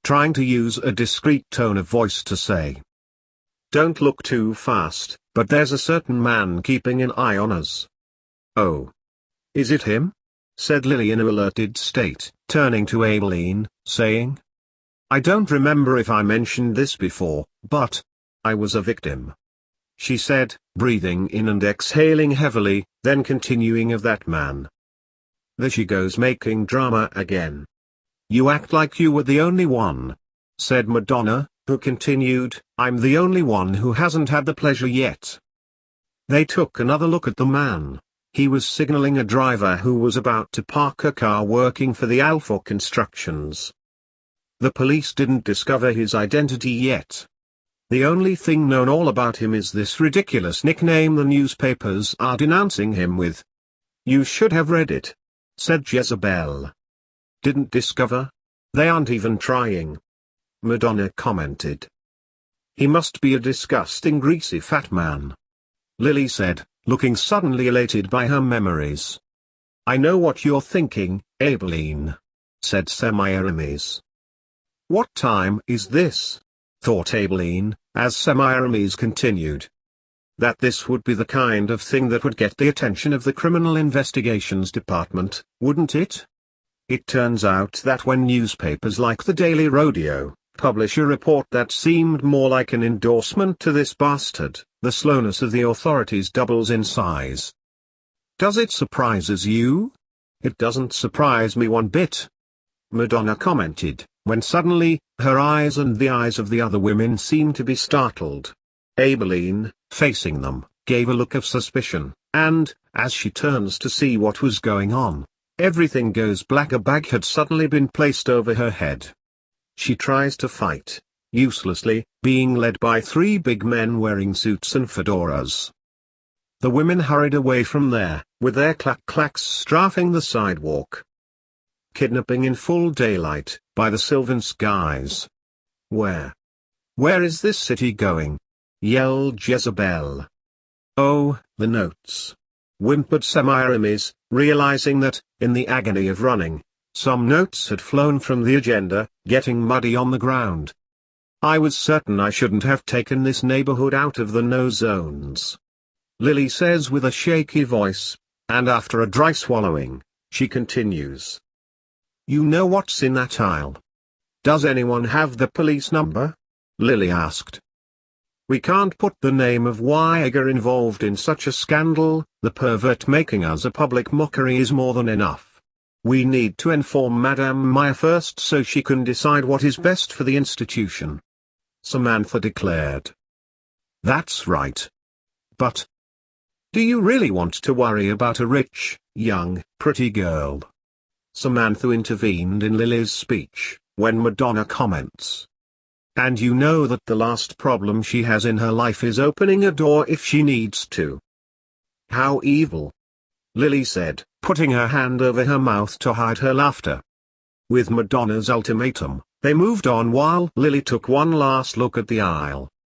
trying to use a discreet tone of voice to say, "Don't look too fast, but there's a certain man keeping an eye on us." "Oh. Is it him?" said Lily in an alerted state, turning to Abeleen, saying, "I don't remember if I mentioned this before, but I was a victim," she said, breathing in and exhaling heavily, then continuing, "of that man." There she goes making drama again. "You act like you were the only one," said Madonna, who continued, "I'm the only one who hasn't had the pleasure yet." They took another look at the man. He was signaling a driver who was about to park a car working for the Alpha Constructions. The police didn't discover his identity yet. The only thing known all about him is this ridiculous nickname the newspapers are denouncing him with. "You should have read it," said Jezebel. "Didn't discover? They aren't even trying," Madonna commented. "He must be a disgusting greasy fat man," Lily said, looking suddenly elated by her memories. "I know what you're thinking, Abeleen," said Semiramis. "What time is this?" thought Abeleen, as Semiramis continued. That this would be the kind of thing that would get the attention of the Criminal Investigations Department, wouldn't it? It turns out that when newspapers like the Daily Rodeo publish a report that seemed more like an endorsement to this bastard, the slowness of the authorities doubles in size. "Does it surprises you?" "It doesn't surprise me one bit," Madonna commented, when suddenly, her eyes and the eyes of the other women seemed to be startled. Abeleen, facing them, gave a look of suspicion, and, as she turns to see what was going on, everything goes black. A bag had suddenly been placed over her head. She tries to fight, uselessly, being led by three big men wearing suits and fedoras. The women hurried away from there, with their clack-clacks strafing the sidewalk. Kidnapping in full daylight, by the sylvan skies. Where is this city going?" yelled Jezebel. "Oh, the notes," whimpered Semiramis, realizing that, in the agony of running, some notes had flown from the agenda, getting muddy on the ground. "I was certain I shouldn't have taken this neighborhood out of the no zones," Lily says with a shaky voice, and after a dry swallowing, she continues. "You know what's in that aisle?" "Does anyone have the police number?" Lily asked. "We can't put the name of WIAGRe involved in such a scandal. The pervert making us a public mockery is more than enough. We need to inform Madame Maya first so she can decide what is best for the institution," Samantha declared. "That's right. But do you really want to worry about a rich, young, pretty girl?" Samantha intervened in Lily's speech, when Madonna comments. "And you know that the last problem she has in her life is opening a door if she needs to." "How evil," Lily said, putting her hand over her mouth to hide her laughter. With Madonna's ultimatum, they moved on while Lily took one last look at the aisle.